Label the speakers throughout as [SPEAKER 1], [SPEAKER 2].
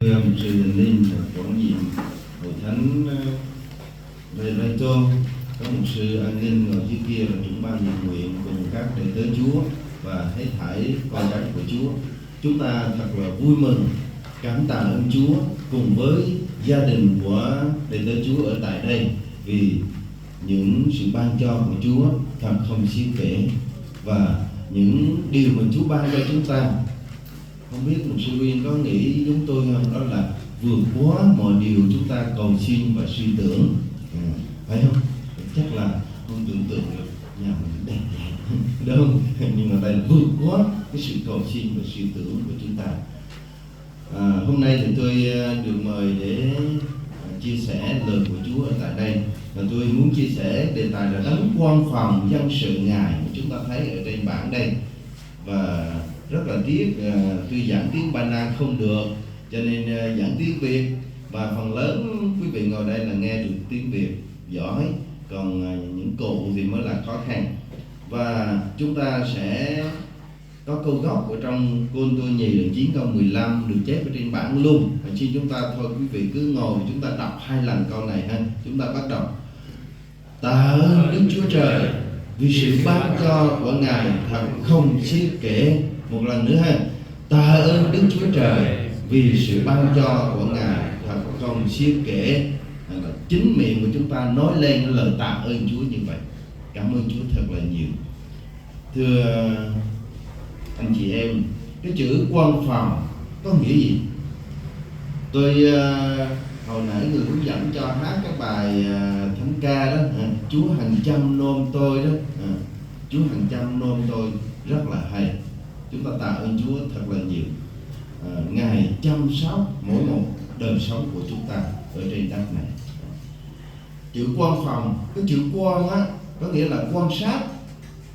[SPEAKER 1] Mục sư Đình Linh quản nhiệm hội thánh Lê Rai Tô, có mục sư An Ninh ngồi dưới kia là trưởng ban nhiệt nguyện cùng các đệ tớ Chúa và hết thảy con cái của Chúa. Chúng ta thật là vui mừng, cảm tạ ơn Chúa cùng với gia đình của đệ tớ Chúa ở tại đây, vì những sự ban cho của Chúa thật không xiết kể, và những điều mà Chúa ban cho chúng ta. Không biết một sư viên có nghĩ giống tôi không? Đó là vượt quá mọi điều chúng ta cầu xin và suy tưởng, phải không? Chắc là không tưởng tượng được nhà mình đẹp đâu, nhưng mà đây là vượt quá cái sự cầu xin và suy tưởng của chúng ta. Hôm nay thì tôi được mời để chia sẻ lời của Chúa ở tại đây, và tôi muốn chia sẻ đề tài là đấng quan phòng dân sự Ngài mà chúng ta thấy ở trên bảng đây. Và rất là tiếc tôi giảng tiếng Ba Na không được, cho nên giảng tiếng Việt, và phần lớn quý vị ngồi đây là nghe được tiếng Việt giỏi, còn những cụ thì mới là khó khăn. Và chúng ta sẽ có câu gốc ở trong Côn Tô Nhì đoạn 9 câu 15 được chép ở trên bảng luôn. Xin chúng ta thôi quý vị cứ ngồi, chúng ta đọc 2 lần câu này ha. Chúng ta bắt đầu. Tạ ơn Đức Chúa Trời vì sự ban cho của Ngài thật không xiết kể. Một lần nữa ha. Tạ ơn Đức Chúa Trời vì sự ban cho của Ngài thật không xiết kể. Chính miệng của chúng ta nói lên lời tạ ơn Chúa như vậy. Cảm ơn Chúa thật là nhiều. Thưa anh chị em, cái chữ quan phòng có nghĩa gì? Tôi hồi nãy người hướng dẫn cho hát cái bài thánh ca đó, Chúa hàng trăm nôm tôi đó, Chúa hàng trăm nôm tôi, rất là hay. Chúng ta tạ ơn Chúa thật là nhiều. Ngài chăm sóc mỗi một đời sống của chúng ta ở trên đất này. Chữ quan phòng, cái chữ quan á có nghĩa là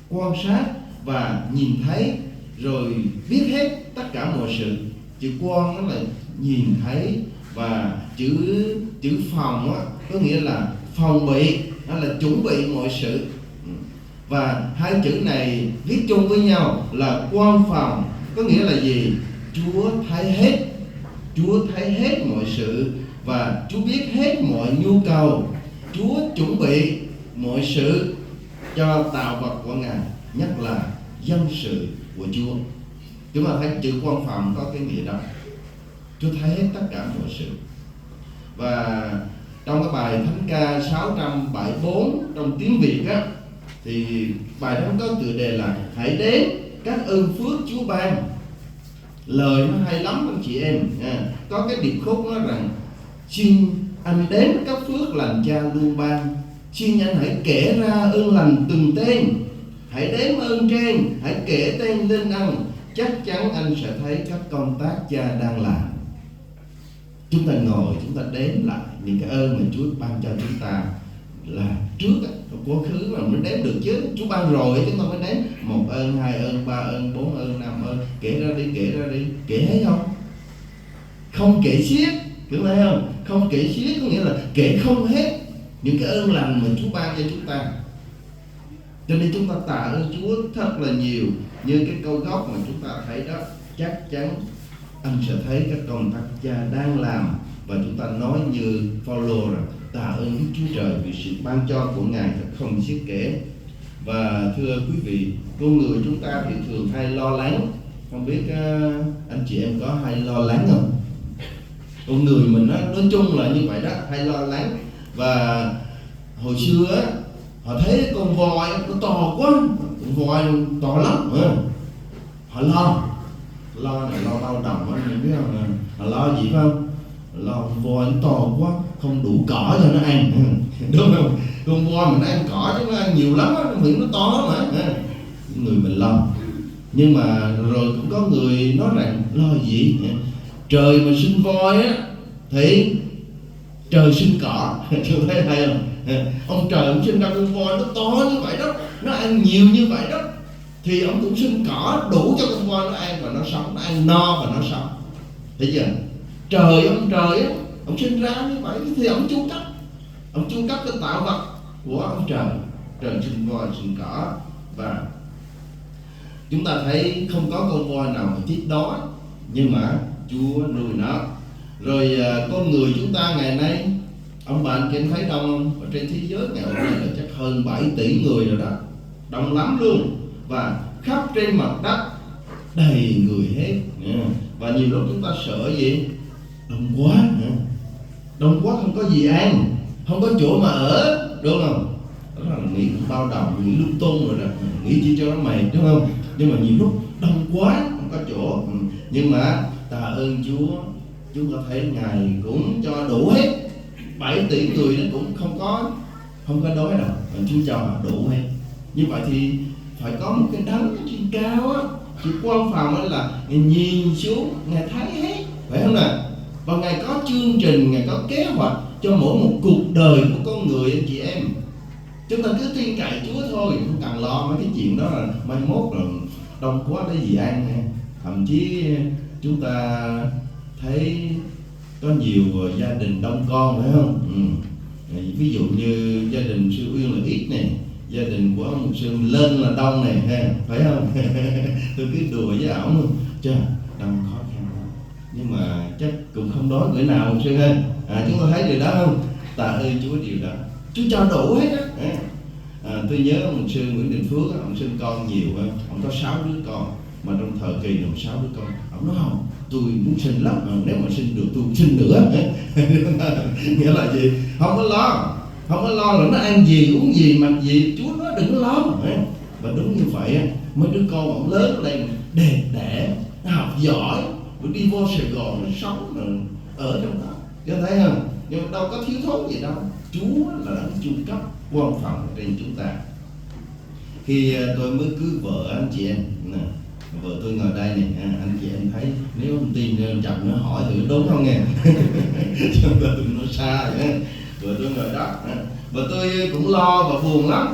[SPEAKER 1] quan sát và nhìn thấy rồi biết hết tất cả mọi sự. Chữ quan đó là nhìn thấy, và chữ phòng á có nghĩa là phòng bị, đó là chuẩn bị mọi sự. Và hai chữ này viết chung với nhau là quan phòng, có nghĩa là gì? Chúa thấy hết mọi sự, và Chúa biết hết mọi nhu cầu. Chúa chuẩn bị mọi sự cho tạo vật của Ngài, nhất là dân sự của Chúa. Chúng ta thấy chữ quan phòng có cái nghĩa đó. Chúa thấy hết tất cả mọi sự. Và trong cái bài thánh ca 674 trong tiếng Việt á, thì bài đó có tựa đề là hãy đến các ơn phước Chúa ban. Lời nó hay lắm anh chị em. Có cái điệp khúc nó rằng: xin anh đến các phước lành Cha luôn ban, xin anh hãy kể ra ơn lành từng tên, hãy đếm ơn trên, hãy kể tên lên ân, chắc chắn anh sẽ thấy các công tác Cha đang làm. Chúng ta ngồi, chúng ta đếm lại những cái ơn mà Chúa ban cho chúng ta là trước quá khứ mà mới đếm được chứ. Chúa ban rồi chúng ta mới đếm 1 ơn, 2 ơn, 3 ơn, 4 ơn, 5 ơn, kể ra đi, kể hết không? Không kể xiết, hiểu thấy không? Không kể xiết có nghĩa là kể không hết những cái ơn lành mà Chúa ban cho chúng ta. Cho nên chúng ta tạ ơn Chúa thật là nhiều. Như cái câu gốc mà chúng ta thấy đó: chắc chắn anh sẽ thấy các công tác Cha đang làm. Và chúng ta nói như Phaolô rằng tạ ơn Đức Chúa Trời vì sự ban cho của Ngài thật không xiết kể. Và thưa quý vị, con người chúng ta thì thường hay lo lắng. Không biết anh chị em có hay lo lắng không? Con người mình nói chung là như vậy đó, hay lo lắng. Và hồi xưa á, họ thấy con voi nó to quá, con voi to lắm, họ lo này, lo bao đồng á, mình biết không? Họ lo gì phải không? Lo con voi nó to quá, không đủ cỏ cho nó ăn, đúng không? Con voi mình ăn cỏ chứ nó ăn nhiều lắm á, miệng nó to mà. Người mình lo. Nhưng mà rồi cũng có người nói rằng lo gì? Trời mà sinh voi á thì trời sinh cỏ. Chưa thấy hay không? Ông trời cũng sinh ra con voi nó to như vậy đó, nó ăn nhiều như vậy đó, thì ông cũng sinh cỏ đủ cho con voi nó ăn và nó sống, nó ăn no và nó sống. Thấy chưa? Ông trời á, ông sinh ra như vậy thì ông chu cấp cái tạo vật của ông trời. Trời sinh voi, sinh cỏ. Và chúng ta thấy không có con voi nào mà chết đói, nhưng mà Chúa nuôi nó. Rồi con người chúng ta ngày nay, ông bà anh chị em thấy đông không? Ở trên thế giới ngày hôm nay là chắc hơn 7 tỷ người rồi đó, đông lắm luôn, và khắp trên mặt đất đầy người hết. Và nhiều lúc chúng ta sợ gì? Đông quá, đông quá không có gì ăn, không có chỗ mà ở, đúng không? Đó là nghĩ bao đồng, nghĩ lung tung rồi đó, nghĩ chỉ cho nó mệt, đúng không? Nhưng mà nhiều lúc đông quá không có chỗ. Nhưng mà tạ ơn Chúa, chúng ta thấy Ngài cũng cho đủ hết. 7 tỷ người nó cũng không có đói đâu, Chúa cho đủ hết. Như vậy thì phải có một cái đấng trên cao á, chữ quan phòng ấy là nhìn xuống, Ngài thấy hết, phải không nào? Và Ngài có chương trình, Ngài có kế hoạch cho mỗi một cuộc đời của con người, anh chị em. Chúng ta cứ tin cậy Chúa thôi, không cần lo mấy cái chuyện đó là mai mốt rồi đông quá để gì ăn. Thậm chí chúng ta thấy có nhiều gia đình đông con, phải không? Ví dụ như gia đình sư Uyên là ít nè, gia đình của ông sư Lên là đông nè, phải không? Tôi cứ đùa với ổng, chà, đông khó khăn lắm, nhưng mà chắc cũng không đói bữa nào ông sư ha. Chúng ta thấy điều đó không? Tạ ơn Chúa điều đó, Chúa cho đủ hết á. Tôi nhớ ông sư Nguyễn Đình Phước, ông sinh con nhiều, ông có 6 đứa con, mà trong thời kỳ đồng 6 đứa con, ông nói không, tôi muốn sinh lắm, nếu mà sinh được tôi sinh nữa. Nghĩa là gì? Không có lo là nó ăn gì uống gì mặc gì, Chúa nói đừng có lo. Và đúng như vậy, mấy đứa con ông lớn lên đẹp đẽ, nó học giỏi, rồi đi vô Sài Gòn nó sống rồi ở trong đó, cho thấy không? Nhưng mà đâu có thiếu thốn gì đâu. Chúa là đấng chu cấp quan phòng trên chúng ta. Khi tôi mới cưới vợ, anh chị em, vợ tôi ngồi đây này, anh chị em thấy, nếu không tin chồng nó hỏi thử đúng không nghe. Chứ nó xa vậy. Vợ tôi ngồi đó, và tôi cũng lo và buồn lắm.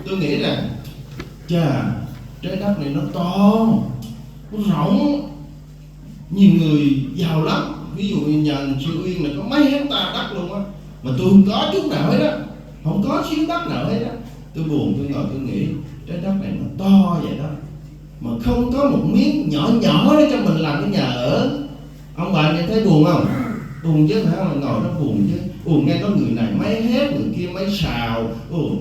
[SPEAKER 1] Tôi nghĩ rằng chà, trái đất này nó to, nó rộng, nhiều người giàu lắm. Ví dụ như nhà sư Uyên là có mấy hecta đất luôn á, mà tôi không có chút nào hết á, không có xíu đất nào hết á. Tôi buồn, tôi ngồi tôi nghĩ trái đất này nó to vậy đó, mà không có một miếng nhỏ nhỏ để cho mình làm cái nhà ở. Ông bà nghe thấy buồn không? Buồn chứ, phải không? Ngồi đó buồn chứ. Nghe có người này mấy hết, người kia mấy xào.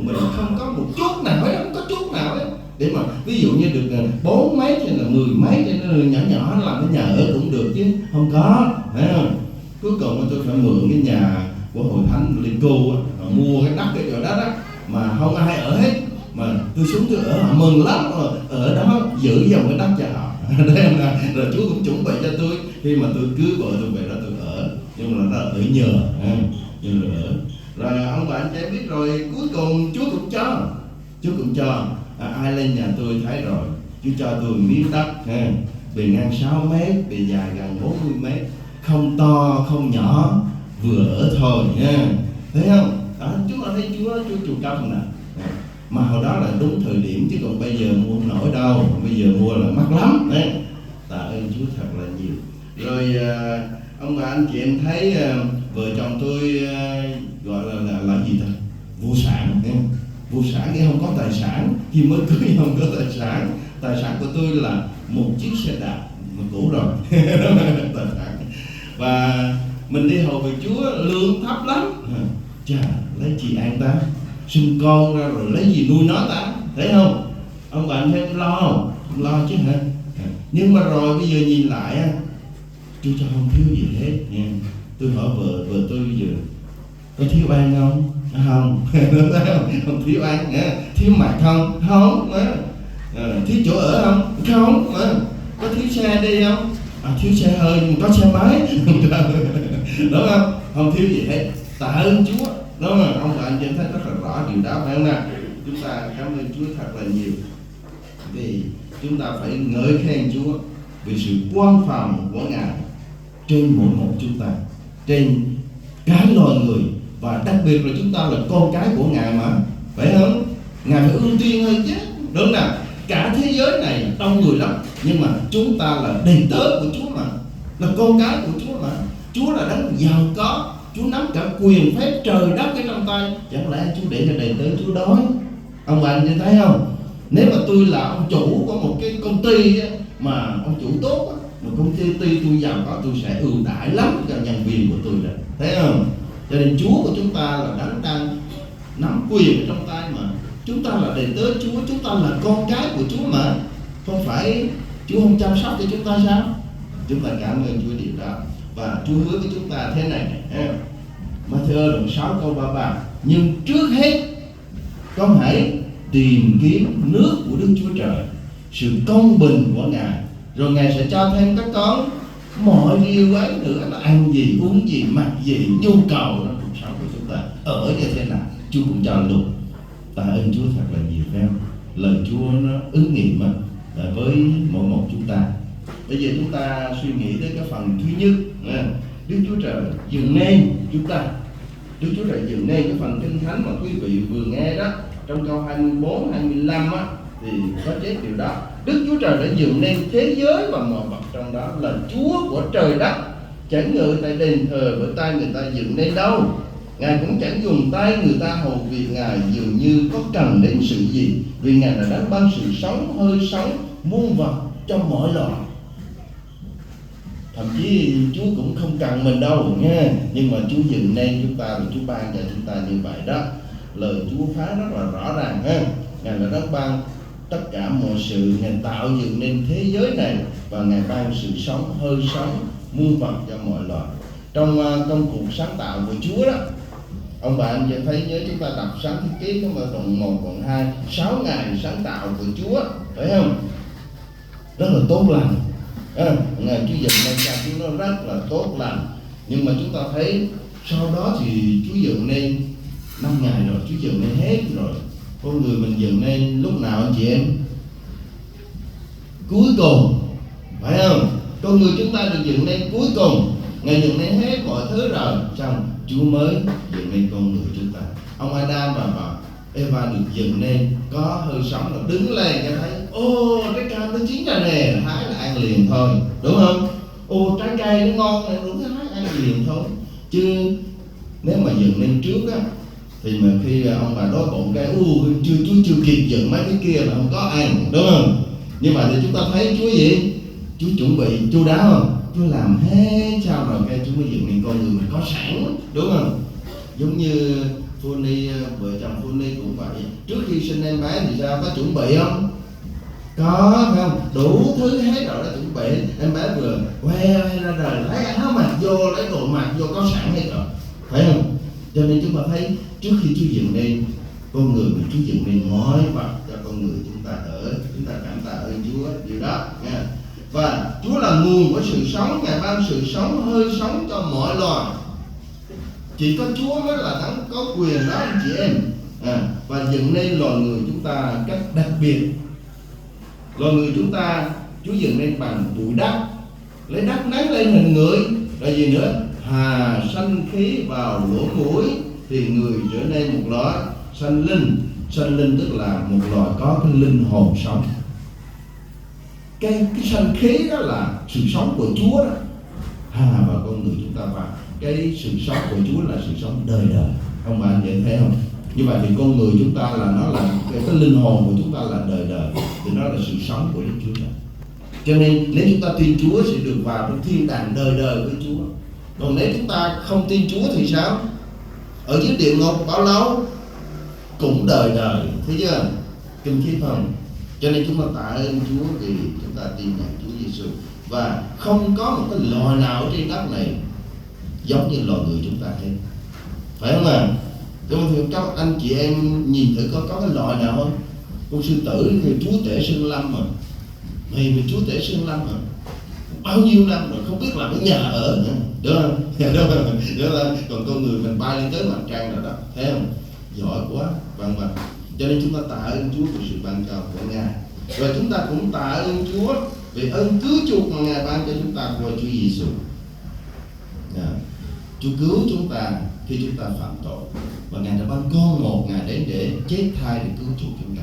[SPEAKER 1] Mình không có một chút nào hết, không có chút nào hết. Để mà ví dụ như được 4 mét hay là 10 mét cho nó nhỏ nhỏ làm cái nhà ở cũng được chứ. Không có, phải không? Cuối cùng tôi phải mượn cái nhà của Hội Thánh Liên Cô á, mua cái đất cái chỗ đó đó, mà không ai ở hết. Mà tôi xuống tôi ở, họ mừng lắm, ở đó giữ dòng cái đất cho họ. Rồi Chúa cũng chuẩn bị cho tôi, khi mà tôi cưới vợ tôi về đó tôi ở, nhưng mà nó ở nhờ, nhưng mà ở. Rồi ông bà anh chị biết rồi, cuối cùng Chúa cũng cho. Ai lên nhà tôi thấy rồi, Chúa cho tôi miếng đất, bề ngang 6 mét, bề dài gần 40 mét, không to không nhỏ, vừa ở thôi nha, thấy không? Đó, chúng ta thấy Chúa chủ công nè. Mà hồi đó là đúng thời điểm, chứ còn bây giờ mua không nổi đâu, bây giờ mua là mắc lắm. Tạ ơn Chúa thật là nhiều. Rồi ông bà anh chị em thấy vợ chồng tôi gọi là gì ta? Vô sản. Vô sản nghĩa không có tài sản, khi mới cưới không có tài sản. Tài sản của tôi là một chiếc xe đạp mà cũ rồi. Tài sản. Và mình đi hầu về Chúa lương thấp lắm. Chà, lấy gì ăn ta? Sinh con ra rồi lấy gì nuôi nó ta? Thấy không? Ông bạn thấy lo không? Không lo chứ hả? Nhưng mà rồi bây giờ nhìn lại, Chúa cho không thiếu gì hết nha. Tôi hỏi vợ tôi bây giờ có thiếu ăn không? Không. Không thiếu ăn, thiếu mặc không? Không. Thiếu chỗ ở không? Không. Có thiếu xe đi không? Thiếu xe hơi nhưng có xe máy. Đúng không? Không thiếu gì hết. Tạ ơn Chúa. Đó là ông bà anh chị thấy rất là rõ điều đó, phải không nào? Chúng ta cảm ơn Chúa thật là nhiều, vì chúng ta phải ngợi khen Chúa vì sự quan phòng của Ngài trên mỗi một chúng ta, trên cả loài người, và đặc biệt là chúng ta là con cái của Ngài mà, phải không? Ngài phải ưu tiên hơn chứ, đúng không nào? Cả thế giới này đông người lắm, nhưng mà chúng ta là đầy tớ của Chúa mà, là con cái của Chúa mà. Chúa là đấng giàu có, Chúa nắm cả quyền phép trời đất ở trong tay. Chẳng lẽ Chúa để cho đầy tớ Chúa đói? Ông bà anh thấy không? Nếu mà tôi là ông chủ của một cái công ty mà ông chủ tốt, Một công ty tôi giàu có, tôi sẽ ưu đãi lắm cho nhân viên của tôi rồi, thấy không? Cho nên Chúa của chúng ta là đấng đang nắm quyền trong tay mà. Chúng ta là đầy tớ Chúa, chúng ta là con cái của Chúa mà. Không phải Chúa không chăm sóc cho chúng ta sao? Chúng ta cảm ơn Chúa điều đó. Và Chúa hứa với chúng ta thế này, Matthew đoạn 6 câu 33: nhưng trước hết con hãy tìm kiếm nước của Đức Chúa Trời, sự công bình của Ngài, rồi Ngài sẽ cho thêm các con mọi điều ấy nữa, là ăn gì, uống gì, mặc gì, nhu cầu trong cuộc sống của chúng ta ở như thế nào, Chúa cũng cho luôn. Tạ ơn Chúa thật là nhiều, phải không? Lời Chúa nó ứng nghiệm với mỗi một chúng ta. Bây giờ chúng ta suy nghĩ tới cái phần thứ nhất, Đức Chúa Trời dựng nên chúng ta. Đức Chúa Trời dựng nên cái phần Kinh Thánh mà quý vị vừa nghe đó, trong câu 24, 25 á, thì có chép điều đó. Đức Chúa Trời đã dựng nên thế giới và mọi vật trong đó, là Chúa của trời đất, chẳng ngự tại đền thờ bởi tay người ta dựng nên đâu. Ngài cũng chẳng dùng tay người ta hầu việc Ngài dường như có cần đến sự gì, vì Ngài là đấng ban sự sống, hơi sống, muôn vật cho mọi loài. Thậm chí Chúa cũng không cần mình đâu nha, nhưng mà Chúa dựng nên chúng ta, và Chúa ban cho chúng ta như vậy đó. Lời Chúa phán rất là rõ ràng ha. Ngài là đấng ban tất cả mọi sự, Ngài tạo dựng nên thế giới này, và Ngài ban sự sống, hơi sống, muôn vật cho mọi loài. Trong công cuộc sáng tạo của Chúa đó, ông bà anh thấy nhớ chúng ta đọc Sáng Thế Ký có đoạn 1, đoạn 2, 6 ngày sáng tạo của Chúa, phải không? Rất là tốt lành. Ngài Chúa dựng nên cho chúng nó rất là tốt lành. Nhưng mà chúng ta thấy sau đó thì Chúa dựng nên 5 ngày rồi, Chúa dựng nên hết rồi. Con người mình dựng nên lúc nào anh chị em? Cuối cùng, phải không? Con người chúng ta được dựng nên cuối cùng. Ngài dựng nên hết mọi thứ rồi, xong Chúa mới dựng nên con người chúng ta. Ông Adam và Eva được dựng nên có hơi sống, là đứng lên cho thấy ô trái cam nó chín rồi nè, hái là ăn liền thôi, đúng không? Ô trái cây nó ngon này, đúng, hái ăn liền thôi. Chứ nếu mà dựng nên trước á, thì mà khi ông bà đói bụng cái Chúa chưa kịp dựng mấy cái kia là không có ăn, đúng không? Nhưng mà thì chúng ta thấy Chúa gì? Chúa chuẩn bị chu đáo không? Chúa làm hết sao rồi cái Chúa mới dựng nên con người mình có sẵn, đúng không? Giống như Phu-ni, vợ chồng Phu-ni cũng vậy. Trước khi sinh em bé thì sao, có chuẩn bị không? Có, phải không? Đủ thứ hết rồi đã chuẩn bị. Em bé vừa que ra đời, lấy áo mặc vô, lấy đồ mặc vô, có sẵn hết rồi, phải không? Cho nên chúng ta thấy trước khi Chúa dựng nên con người, Chúa dựng nên mọi vật cho con người chúng ta ở. Chúng ta cảm tạ ơn Chúa điều đó nha. Và Chúa là nguồn của sự sống, Ngài ban sự sống, hơi sống cho mọi loài. Chỉ có Chúa mới là đấng có quyền đó anh chị em. Và dựng nên loài người chúng ta cách đặc biệt. Loài người chúng ta Chúa dựng nên bằng bụi đất, lấy đất nắng lên hình người. Rồi gì nữa? Hà sanh khí vào lỗ mũi thì người trở nên một loài sanh linh. Sanh linh tức là một loài có cái linh hồn sống. Cái sanh khí đó là sự sống của Chúa đó. Hà vào con người chúng ta vào. Cái sự sống của Chúa là sự sống đời đời. Không bạn vậy thấy không? Như vậy thì con người chúng ta là nó là cái linh hồn của chúng ta là đời đời, thì nó là sự sống của Đức Chúa Trời. Cho nên nếu chúng ta tin Chúa sẽ được vào trong thiên đàng đời đời với Chúa. Còn nếu chúng ta không tin Chúa thì sao? Ở dưới địa ngục bao lâu? Cũng đời đời, thấy chưa? Kinh khiếp không? Cho nên chúng ta tạ ơn Chúa vì chúng ta tin nhận Chúa Giêsu. Và không có một cái loài nào trên đất này giống như loài người chúng ta hết, phải không ạ? Các anh chị em nhìn thử có cái loài nào không? Con sư tử thì chúa tể Sơn Lâm mà, mày chúa tể Sơn Lâm mà bao nhiêu năm rồi không biết làm cái nhà ở nữa, đúng không? Đúng không? Còn con người mình bay lên tới mặt trăng rồi đó, thấy không? Giỏi quá, vân vân. Cho nên chúng ta tạ ơn Chúa vì sự ban cho của Ngài. Rồi chúng ta cũng tạ ơn Chúa vì ơn cứu chuộc mà Ngài ban cho chúng ta qua Chúa Giêsu. Chúa cứu chúng ta khi chúng ta phạm tội, và Ngài đã ban con một Ngài đến để chết thay để cứu chuộc chúng ta.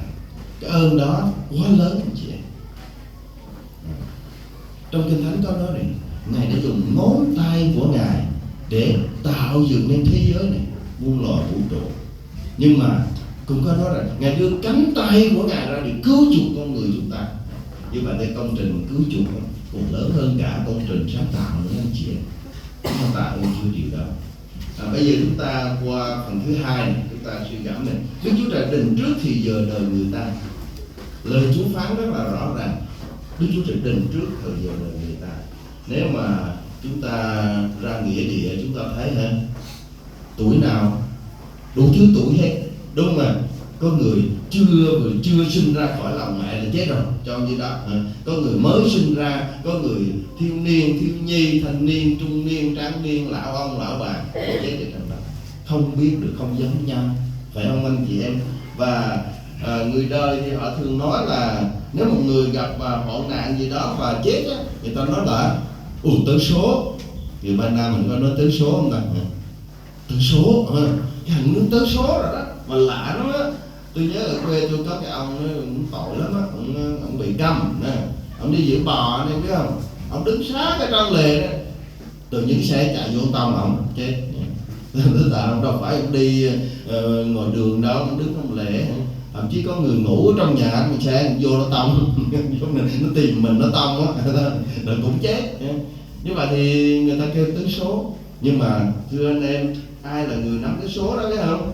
[SPEAKER 1] Cái ơn đó quá lớn anh chị em. Trong Kinh Thánh có nói này, Ngài đã dùng ngón tay của Ngài để tạo dựng nên thế giới này, muôn loài vũ trụ. Nhưng mà cũng có nói là Ngài đưa cánh tay của Ngài ra để cứu chuộc con người chúng ta. Như vậy thì công trình cứu chuộc còn lớn hơn cả công trình sáng tạo nữa anh chị em. Chúng ta tạ ơn Chúa điều đó. Bây giờ chúng ta qua phần thứ hai này, chúng ta suy gẫm này. Đức Chúa Trời định trước thì giờ đời người ta. Lời Chúa phán rất là rõ ràng. Đức Chúa Trời định trước thời giờ đời người ta. Nếu mà chúng ta ra nghĩa địa, chúng ta thấy hả, tuổi nào đủ thứ tuổi hết, đúng không ạ? Có người chưa sinh ra khỏi lòng mẹ là chết rồi, cho như đó. Có người mới sinh ra, có người thiếu niên, thiếu nhi, thanh niên, trung niên, tráng niên, lão ông, lão bà chết ở trong đó, không biết được, không giống nhau, phải không anh chị em? Và người đời thì họ thường nói là nếu một người gặp hoạn nạn gì đó và chết á, người ta nói là tới số. Người Ba Nam mình có nói tới số không ta? Tới số, thằng nó tới số rồi đó. Mà lạ lắm á, tôi nhớ ở quê tôi có cái ông cũng tội lắm á, ông bị câm nè, ông đi giữ bò này biết không? Ông đứng sát cái trong lề đó, từ những xe chạy vô tông ông chết. Tức là ông đâu phải ông đi ngoài đường đâu, ông đứng trong lề. Thậm chí có người ngủ ở trong nhà, mình xe vô nó tông, nó tìm mình nó tông á, rồi cũng chết. Như vậy thì người ta kêu tứ số. Nhưng mà thưa anh em, ai là người nắm cái số đó biết không?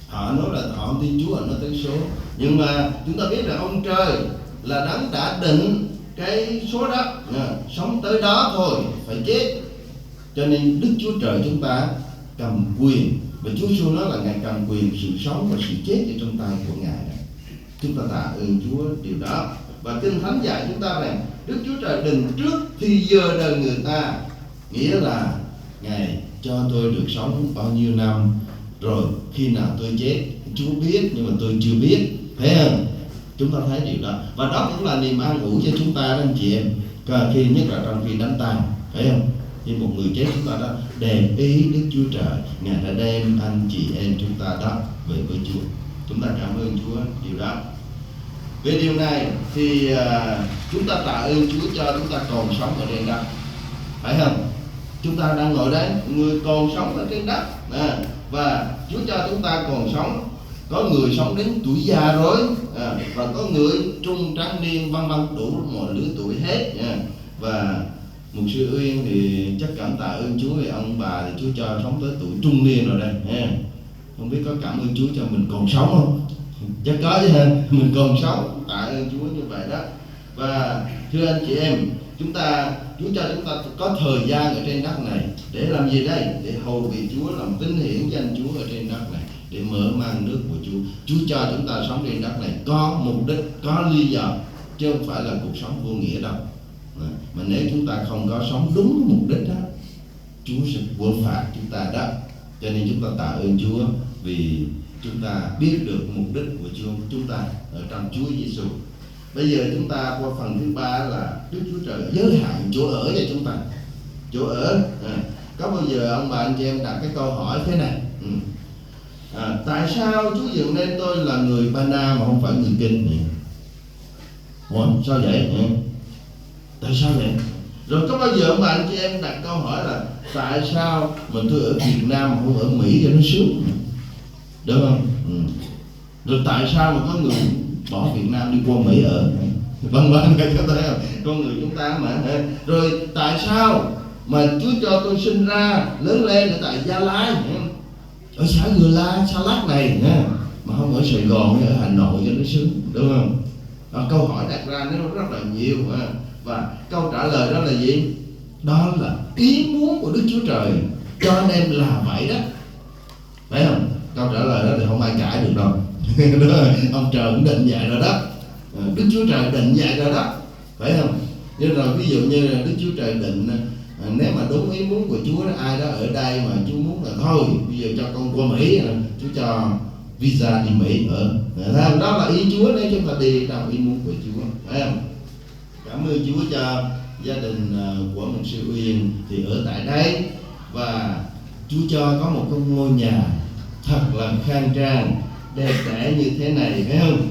[SPEAKER 1] Họ nói là họ không tin Chúa, họ nói tứ số. Nhưng mà chúng ta biết là ông trời là đấng đã định cái số đó, sống tới đó thôi phải chết. Cho nên Đức Chúa Trời chúng ta cầm quyền, và Chúa Giêsu nói là Ngài cầm quyền sự sống và sự chết ở trong tay của Ngài. Chúng ta tạ ơn Chúa điều đó. Và Kinh Thánh dạy chúng ta rằng Đức Chúa Trời định trước thì giờ đời người ta, nghĩa là Ngài cho tôi được sống bao nhiêu năm, rồi khi nào tôi chết Chúa biết, nhưng mà tôi chưa biết, thấy không? Chúng ta thấy điều đó, và đó cũng là niềm an ủi cho chúng ta đó anh chị em. Khi nhất là trong khi đánh tang, thấy không? Khi một người chết chúng ta đó đem ý Đức Chúa Trời, Ngài đã đem anh chị em chúng ta đó về với Chúa. Chúng ta cảm ơn Chúa điều đó. Về điều này thì chúng ta tạ ơn Chúa cho chúng ta còn sống ở trên đất, phải không? Chúng ta đang ngồi đây, người còn sống ở trên đất, và Chúa cho chúng ta còn sống. Có người sống đến tuổi già rồi, và có người trung tráng niên, vân vân, đủ mọi lứa tuổi hết. Và mục sư Uyên thì chắc cảm tạ ơn Chúa vì ông bà thì Chúa cho sống tới tuổi trung niên rồi đây. Không biết có cảm ơn Chúa cho mình còn sống không? Chắc có chứ ha, mình còn sống, tạ ơn Chúa như vậy đó. Và thưa anh chị em, Chúa cho chúng ta có thời gian ở trên đất này để làm gì đây? Để hầu vị Chúa, làm tín hiển danh Chúa ở trên đất này, để mở mang nước của Chúa. Chúa cho chúng ta sống trên đất này có mục đích, có lý do, chứ không phải là cuộc sống vô nghĩa đâu. Mà nếu chúng ta không có sống đúng mục đích đó, Chúa sẽ quở phạt chúng ta đó. Cho nên chúng ta tạ ơn Chúa vì chúng ta biết được mục đích của chúng ta ở trong Chúa Giêsu. Bây giờ chúng ta qua phần thứ ba là Đức Chúa Trời giới hạn chỗ ở cho chúng ta. Chỗ ở, có bao giờ ông bà anh chị em đặt cái câu hỏi thế này: tại sao Chúa dựng nên tôi là người Ba Na mà không phải người Kinh? Sao vậy? Tại sao vậy? Rồi có bao giờ ông bà anh chị em đặt câu hỏi là tại sao mình tôi ở Việt Nam mà không ở Mỹ cho nó sướng? Được không? Rồi tại sao mà có người bỏ Việt Nam đi qua Mỹ ở? Vân vân, có thấy không? Con người chúng ta mà. Rồi tại sao mà Chúa cho tôi sinh ra lớn lên ở tại Gia Lai, ở xã Gừa La, Sa Lát này, mà không ở Sài Gòn hay ở Hà Nội cho nó sướng, đúng không? Câu hỏi đặt ra nó rất là nhiều, và câu trả lời đó là gì? Đó là ý muốn của Đức Chúa Trời cho anh em là vậy đó, phải không? Câu trả lời đó thì không ai cãi được đâu. Ông trời cũng định vậy rồi đó, Đức Chúa Trời định vậy rồi đó, phải không? Nhưng rồi ví dụ như là Đức Chúa Trời định nếu mà đúng ý muốn của Chúa đó, ai đó ở đây mà Chúa muốn là thôi bây giờ cho con qua Mỹ, Chúa cho visa đi Mỹ ở, đó là ý Chúa nếu chúng ta đi trong ý muốn của Chúa, phải không? Cảm ơn Chúa cho gia đình của mục sư Uyên thì ở tại đây, và Chúa cho có một cái ngôi nhà thật là khang trang đẹp đẽ như thế này, phải không?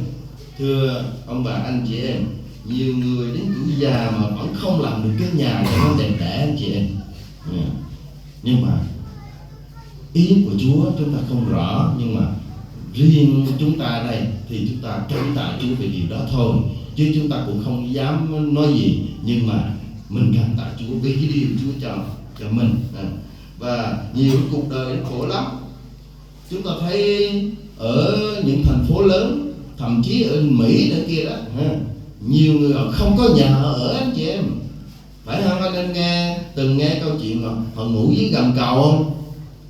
[SPEAKER 1] Thưa ông bà anh chị em, nhiều người đến tuổi già mà vẫn không làm được cái nhà cho nó đẹp đẽ anh chị em. Nhưng mà ý của Chúa chúng ta không rõ, nhưng mà riêng chúng ta đây thì chúng ta cảm tạ Chúa về điều đó thôi. chứ chúng ta cũng không dám nói gì, nhưng mà mình cảm tạ Chúa vì cái điều Chúa cho mình. Và nhiều cuộc đời nó khổ lắm. Chúng ta thấy ở những thành phố lớn, thậm chí ở Mỹ nữa kia đó, nhiều người họ không có nhà ở, anh chị em. Phải không? Anh em từng nghe câu chuyện mà họ ngủ dưới gầm cầu không?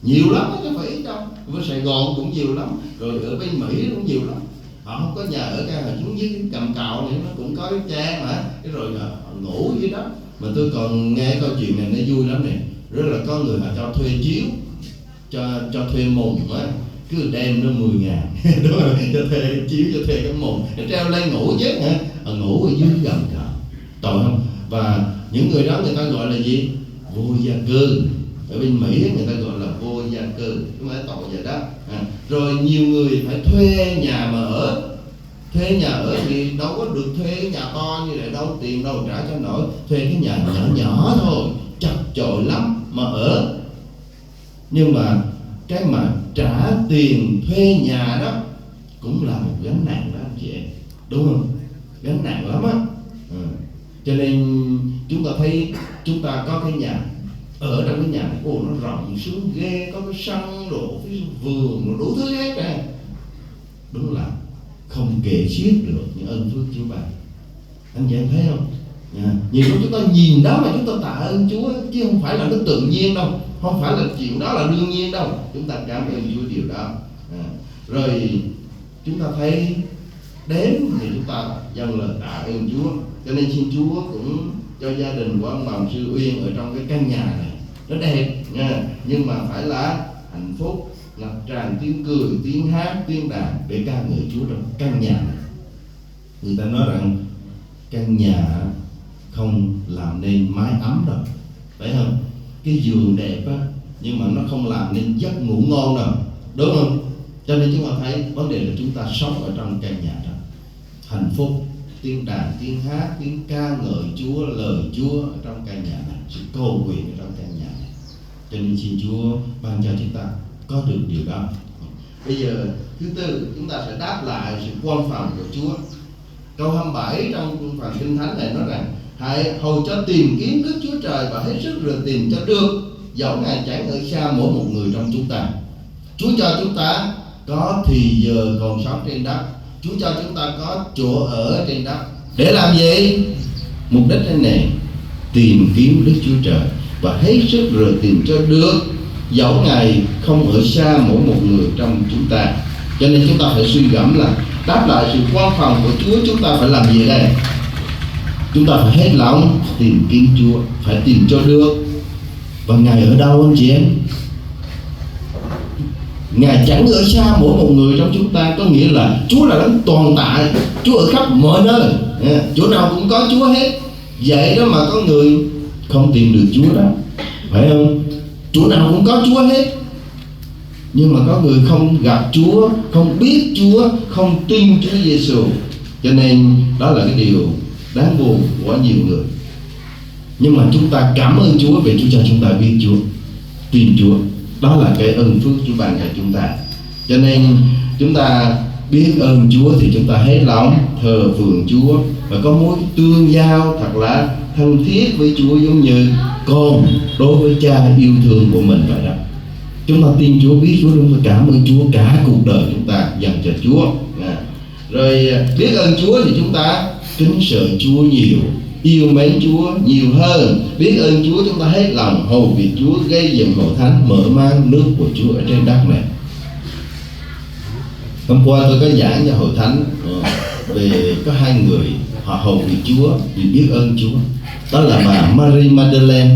[SPEAKER 1] Nhiều lắm chứ phải ít đâu. Ở Sài Gòn cũng nhiều lắm, rồi ở bên Mỹ cũng nhiều lắm. Họ không có nhà ở, cả họ xuống dưới gầm cầu này nó cũng có cái trang mà, cái rồi họ ngủ dưới đó. Mà tôi còn nghe câu chuyện này nó vui lắm này. Rất là có người họ cho thuê chiếu, cho thuê mùng á, cứ đem nó 10.000 đúng rồi, cho thuê chiếu, cho thuê cái mùng để treo lên ngủ chứ hả? Ngủ ở dưới gầm cầu, tội không? Và những người đó người ta gọi là gì? Vô gia cư. Ở bên Mỹ người ta gọi là vô gia cư, không phải tội vậy đó. Rồi nhiều người phải thuê nhà mà ở. Thuê nhà ở thì đâu có được thuê cái nhà to như vậy đâu, tiền đâu trả cho nổi. Thuê cái nhà nhỏ nhỏ thôi, chật chội lắm mà ở. Nhưng mà cái mà trả tiền thuê nhà đó cũng là một gánh nặng đó anh chị em, đúng không? Gánh nặng lắm á. Cho nên chúng ta thấy chúng ta có cái nhà, ở trong cái nhà này, nó rộng sướng ghê, có cái sân đồ, cái vườn đồ, đủ thứ hết nè. Đúng là không kể xiết được những ơn phước Chúa ban. Anh chị em thấy không? Nhiều lúc chúng ta nhìn đó mà chúng ta tạ ơn Chúa, chứ không phải là nó tự nhiên đâu, không phải là chuyện đó là đương nhiên đâu. Chúng ta cảm ơn Chúa điều đó. Rồi chúng ta thấy đến thì chúng ta dâng lời tạ ơn Chúa. Cho nên xin Chúa cũng cho gia đình của ông bà sư Uyên ở trong cái căn nhà này nó đẹp nha, nhưng mà phải là hạnh phúc, ngập tràn tiếng cười, tiếng hát, tiếng đàn để ca ngợi Chúa trong căn nhà này. Người ta nói rằng căn nhà không làm nên mái ấm đâu, phải không? Cái giường đẹp á, nhưng mà nó không làm nên giấc ngủ ngon đâu, đúng không? Cho nên chúng ta thấy vấn đề là chúng ta sống ở trong căn nhà đó, hạnh phúc, tiếng đàn, tiếng hát, tiếng ca ngợi Chúa, lời Chúa ở trong căn nhà này, sự cầu nguyện ở trong căn nhà này. Cho nên xin Chúa ban cho chúng ta có được điều đó. Bây giờ thứ tư, chúng ta sẽ đáp lại sự quan phòng của Chúa. Câu 27 trong phần Kinh Thánh này nói rằng: hãy hầu cho tìm kiếm Đức Chúa Trời và hết sức rồi tìm cho được, dẫu Ngài chẳng ở xa mỗi một người trong chúng ta. Chúa cho chúng ta có thì giờ còn sống trên đất. Chúa cho chúng ta có chỗ ở trên đất. Để làm gì? Mục đích thế này: tìm kiếm Đức Chúa Trời và hết sức rồi tìm cho được, dẫu Ngài không ở xa mỗi một người trong chúng ta. Cho nên chúng ta phải suy gẫm là đáp lại sự quan phòng của Chúa, chúng ta phải làm gì đây? Chúng ta phải hết lòng tìm kiếm Chúa, phải tìm cho được. Và Ngài ở đâu anh chị em? Ngài chẳng ở xa mỗi một người trong chúng ta, có nghĩa là Chúa là đấng toàn tại, Chúa ở khắp mọi nơi, chỗ nào cũng có Chúa hết. Vậy đó mà có người không tìm được Chúa đó, phải không? Chỗ nào cũng có Chúa hết, nhưng mà có người không gặp Chúa, không biết Chúa, không tin Chúa Giêsu. Cho nên đó là cái điều đáng buồn của nhiều người. Nhưng mà chúng ta cảm ơn Chúa vì Chúa cho chúng ta biết Chúa, tin Chúa. Đó là cái ơn phước Chúa ban cho chúng ta. Cho nên chúng ta biết ơn Chúa thì chúng ta hết lòng thờ phượng Chúa và có mối tương giao thật là thân thiết với Chúa, giống như con đối với cha yêu thương của mình vậy đó. Chúng ta tin Chúa, biết Chúa, chúng ta cảm ơn Chúa cả cuộc đời chúng ta dành cho Chúa. Rồi biết ơn Chúa thì chúng ta kính sợ Chúa nhiều, yêu mến Chúa nhiều hơn. Biết ơn Chúa chúng ta hết lòng hầu việc Chúa, gây dựng hội thánh, mở mang nước của Chúa ở trên đất này. Hôm qua tôi có giảng cho hội thánh về có hai người họ hầu việc Chúa vì biết ơn Chúa. Đó là bà Marie Magdalene.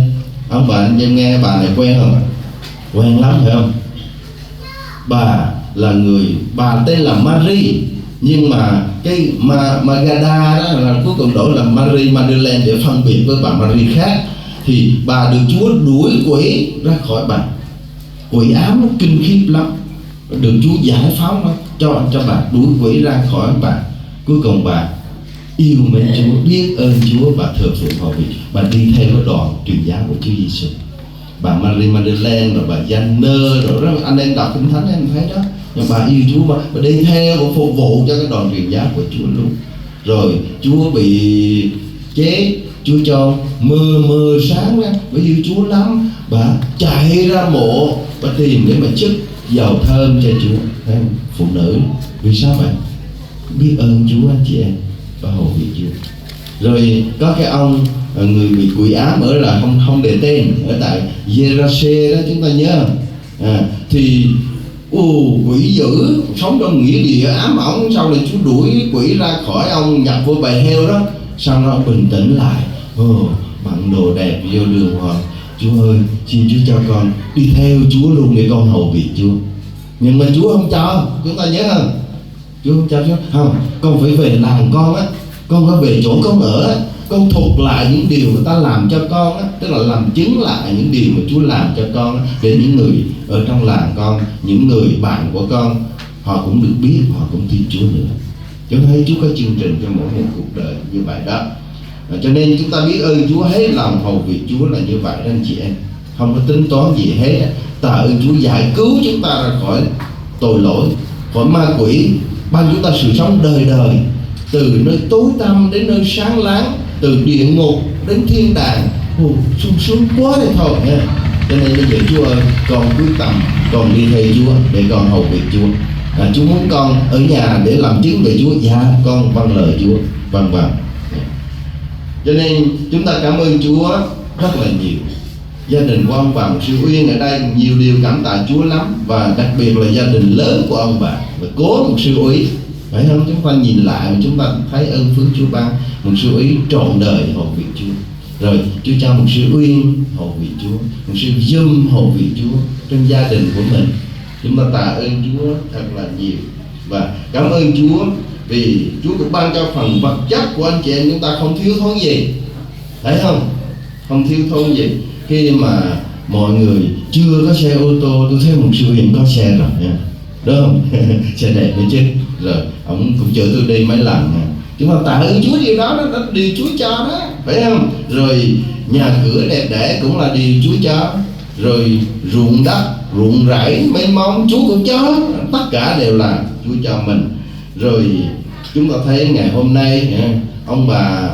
[SPEAKER 1] Ông bà anh em nghe bà này quen không? Quen lắm phải không? Bà tên là Marie, nhưng mà cái Magada đó là cuối cùng đổi là Marie Magdalene để phân biệt với bà Marie khác. Thì bà được Chúa đuổi quỷ ra khỏi bà. Quỷ ám nó kinh khiếp lắm, được Chúa giải phóng nó, cho bà đuổi quỷ ra khỏi bà. Cuối cùng bà yêu mến Chúa, biết ơn Chúa và thờ phượng hầu việc. Bà đi theo cái đoàn truyền giáo của Chúa Giêsu. Bà Marie Magdalene rồi bà Gianner rồi đó, anh em đọc Kinh Thánh em thấy đó. Nhưng bà yêu Chúa mà đi theo và phục vụ cho cái đoàn truyền giáo của Chúa luôn. rồi Chúa bị chết, Chúa cho mờ sáng ra, bởi vì Chúa lắm, bà chạy ra mộ, bà tìm để mà chức dầu thơm cho Chúa. Thấy không? Phụ nữ vì sao vậy? Biết ơn Chúa anh chị em, và hầu việc Chúa. Rồi có cái ông người bị quỷ ám ở là không đề tên ở tại Gerase đó, chúng ta nhớ không? Thì quỷ dữ sống trong nghĩa địa ám ổng, sau này Chúa đuổi quỷ ra khỏi ông, nhập vô bầy heo đó. Sau đó ông bình tĩnh lại, bận đồ đẹp vô đường hỏi: Chúa ơi, xin Chúa cho con đi theo Chúa luôn để con hầu việc Chúa. Nhưng mà Chúa không cho, chúng ta nhớ không? Chúa không cho. Không, con phải về làng con á, con có về chỗ con ở á, con thuật lại những điều người ta làm cho con á, tức là làm chứng lại những điều mà Chúa làm cho con á, để những người ở trong làng con, những người bạn của con, họ cũng được biết, họ cũng tin Chúa nữa. Cho nên Chúa có chương trình cho mỗi một cuộc đời như vậy đó. Cho nên chúng ta biết ơn Chúa hết lòng, hầu việc Chúa là như vậy đó anh chị em, không có tính toán gì hết. Tạ ơn Chúa giải cứu chúng ta ra khỏi tội lỗi, khỏi ma quỷ, ban chúng ta sự sống đời đời, từ nơi tối tăm đến nơi sáng láng, từ địa ngục đến thiên đàng. Sung sướng quá đây thôi nha. Cho nên bây giờ Chúa ơi, con quyết tâm con đi theo Chúa để con hầu việc Chúa. Chúa muốn con ở nhà để làm chứng về Chúa, dạ con vâng lời Chúa, vâng. Cho nên chúng ta cảm ơn Chúa rất là nhiều. Gia đình của ông bà mục sư Uyên ở đây nhiều điều cảm tạ Chúa lắm, và đặc biệt là gia đình lớn của ông bà và cố mục sư Úy, phải không? Chúng ta nhìn lại mà chúng ta thấy ơn phước Chúa ban. Mục sư Úy trọn đời hầu việc Chúa, rồi Chúa cho mục sư Uyên hầu việc Chúa, mục sư Dâm hầu việc Chúa trong gia đình của mình. Chúng ta tạ ơn Chúa thật là nhiều, và cảm ơn Chúa vì Chúa cũng ban cho phần vật chất của anh chị em chúng ta không thiếu thốn gì, thấy không? Không thiếu thốn gì. Khi mà mọi người chưa có xe ô tô, tôi thấy mục sư Uyên có xe rồi nha, đúng không? Xe đẹp nữa chứ. Rồi ông cũng chở tôi đi mấy lần nha. Chúng ta tạ ơn Chúa điều đó, đó điều Chúa cho đó, phải không? Rồi nhà cửa đẹp đẽ cũng là điều Chúa cho. Rồi ruộng đất, ruộng rẫy mênh mông Chúa cũng cho, tất cả đều là Chúa cho mình. Rồi chúng ta thấy ngày hôm nay ông bà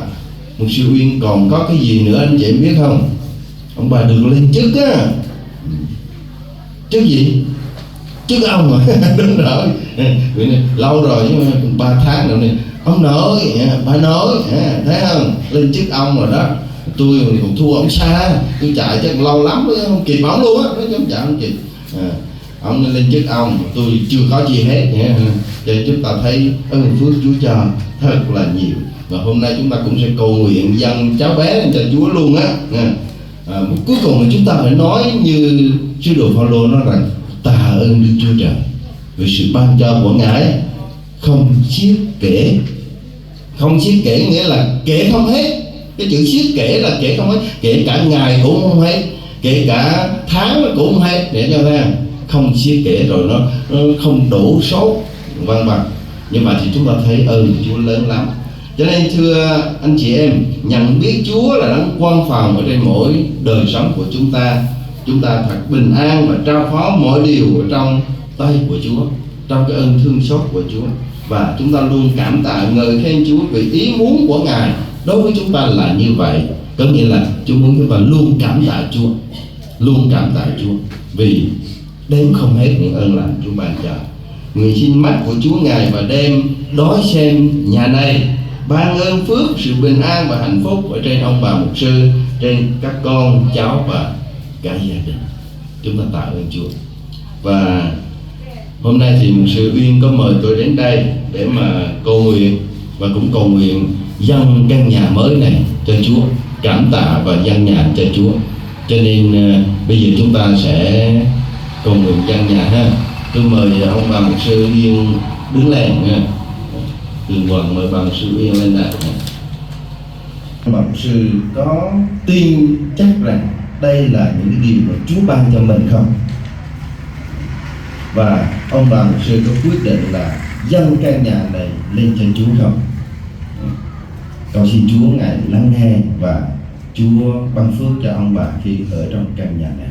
[SPEAKER 1] mục sư Uyên còn có cái gì nữa anh chị biết không? Ông bà được lên chức á. Chức gì? Chức ông à? Đúng rồi. Lâu rồi chứ 3 tháng rồi này. Ông nội, bà nội, thấy không? Lên chức ông rồi đó. Tôi còn thua ông xa, tôi chạy chắc lâu lắm không kịp ông luôn á, nói chung chạy không kịp. Ông lên chức ông, tôi chưa có gì hết nha. Cho chúng ta thấy ơn phước Chúa cho thật là nhiều. Và hôm nay chúng ta cũng sẽ cầu nguyện dâng cháu bé lên cho Chúa luôn á. Cuối cùng là chúng ta phải nói như sứ đồ Phaolô nói rằng tạ ơn Đức Chúa Trời vì sự ban cho của Ngài không xiết kể. Không xiết kể nghĩa là kể không hết. Cái chữ xiết kể là kể không hết, kể cả ngày cũng không hết, kể cả tháng cũng không hết, để cho thấy không xiết kể, rồi nó không đủ số, vân vân. Như vậy thì chúng ta thấy ơn Chúa lớn lắm. Cho nên thưa anh chị em, nhận biết Chúa là đấng quan phòng ở trên mỗi đời sống của chúng ta thật bình an và trao phó mọi điều ở trong tay của Chúa, trong cái ơn thương xót của Chúa. Và chúng ta luôn cảm tạ ngợi khen Chúa vì ý muốn của Ngài đối với chúng ta là như vậy. Có nghĩa là Chúa muốn chúng ta luôn cảm tạ Chúa, luôn cảm tạ Chúa vì đếm không hết những ơn lành Chúa ban cho. Người xin mắt của Chúa Ngài và đem đói xem nhà này, ban ơn phước, sự bình an và hạnh phúc ở trên ông bà mục sư, trên các con cháu và cả gia đình. Chúng ta tạ ơn Chúa. Và hôm nay thì mục sư Uyên có mời tôi đến đây để mà cầu nguyện, và cũng cầu nguyện dâng căn nhà mới này cho Chúa, cảm tạ và dâng nhà cho Chúa. Cho nên bây giờ chúng ta sẽ cầu nguyện dâng nhà ha. Tôi mời ông bà mục sư Uyên đứng lên ha. Đường Hoàng mời bà mục sư Uyên lên đây. Bà mục sư có tin chắc rằng đây là những điều mà Chúa ban cho mình không? Và ông bà mục sư có quyết định là dâng căn nhà này lên cho Chúa không? Cầu xin Chúa Ngài lắng nghe và Chúa ban phước cho ông bà khi ở trong căn nhà này.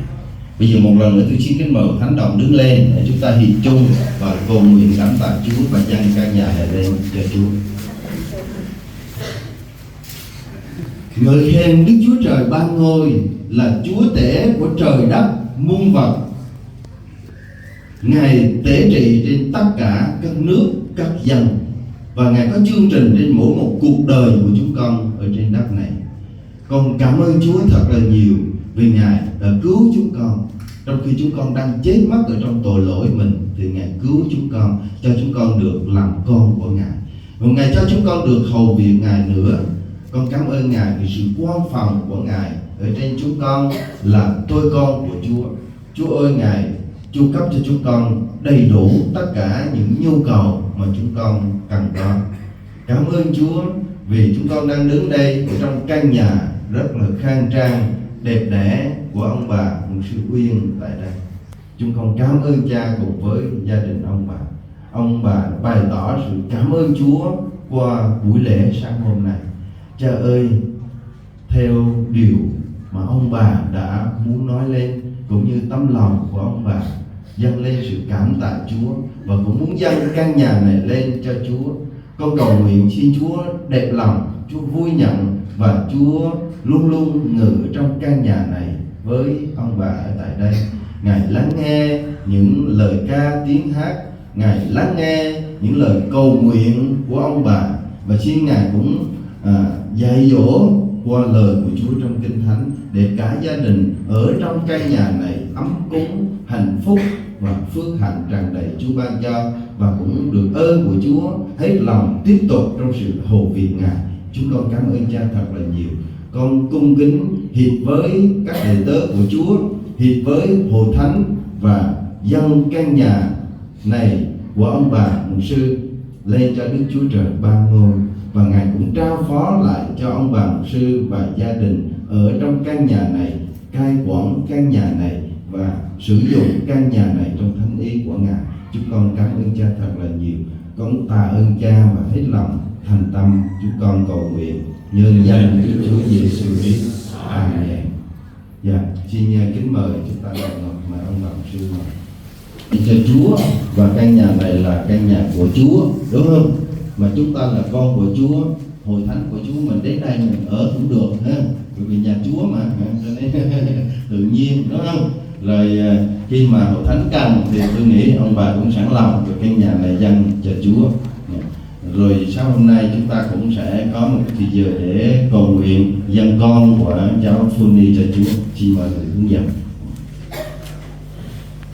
[SPEAKER 1] Bây giờ một lần nữa tôi xin kính mời Thánh Đồng đứng lên để chúng ta hiệp chung và cầu nguyện cảm tạ Chúa và dâng căn nhà này lên cho Chúa. Ngợi khen Đức Chúa Trời ban ngôi là Chúa tể của trời đất muôn vật. Ngài tể trị trên tất cả các nước, các dân, và Ngài có chương trình trên mỗi một cuộc đời của chúng con ở trên đất này. Con cảm ơn Chúa thật là nhiều vì Ngài đã cứu chúng con. Trong khi chúng con đang chết mất ở trong tội lỗi mình, thì Ngài cứu chúng con, cho chúng con được làm con của Ngài. Và Ngài cho chúng con được hầu việc Ngài nữa. Con cảm ơn Ngài vì sự quan phòng của Ngài ở trên chúng con là tôi con của Chúa. Chúa ơi, Ngài chu cấp cho chúng con đầy đủ tất cả những nhu cầu mà chúng con cần có. Cảm ơn Chúa vì chúng con đang đứng đây ở trong căn nhà rất là khang trang, đẹp đẽ của ông bà mục sư Uyên tại đây. Chúng con cảm ơn Cha cùng với gia đình ông bà. Ông bà bày tỏ sự cảm ơn Chúa qua buổi lễ sáng hôm nay. Cha ơi, theo điều mà ông bà đã muốn nói lên, cũng như tấm lòng của ông bà dâng lên sự cảm tạ Chúa, và cũng muốn dâng căn nhà này lên cho Chúa. Con cầu nguyện xin Chúa đẹp lòng, Chúa vui nhận, và Chúa luôn luôn ngự trong căn nhà này với ông bà ở tại đây. Ngài lắng nghe những lời ca tiếng hát, Ngài lắng nghe những lời cầu nguyện của ông bà, và xin Ngài cũng dạy dỗ qua lời của Chúa trong Kinh Thánh, để cả gia đình ở trong căn nhà này ấm cúng, hạnh phúc và phước hạnh tràn đầy Chúa ban cho, và cũng được ơn của Chúa hết lòng tiếp tục trong sự hầu việc Ngài. Chúng con cảm ơn Cha thật là nhiều. Con cung kính hiệp với các đệ tớ của Chúa, hiệp với hội thánh, và dâng căn nhà này của ông bà mục sư lên cho Đức Chúa Trời ban ngôi. Và Ngài cũng trao phó lại cho ông bà mục sư và gia đình ở trong căn nhà này, cai quản căn nhà này và sử dụng căn nhà này trong thánh ý của Ngài. Chúng con cảm ơn Cha thật là nhiều. Con tạ ơn Cha và hết lòng thành tâm chúng con cầu nguyện nhân danh Đức Chúa Giêsu Christ. Amen. Dạ, xin kính mời chúng ta đồng ngọc mời ông bà mục sư mời. Cho Chúa, và căn nhà này là căn nhà của Chúa, đúng không? Mà chúng ta là con của Chúa, hội thánh của Chúa, mình đến đây mình ở cũng được ha, bởi vì nhà Chúa mà, cho nên tự nhiên, đúng không? Rồi khi mà hội thánh cần thì tôi nghĩ ông bà cũng sẵn lòng về căn nhà này dâng cho Chúa. Rồi sau hôm nay chúng ta cũng sẽ có một thời giờ để cầu nguyện dâng con của cháu Phương Ni cho Chúa. Xin mời người hướng dẫn.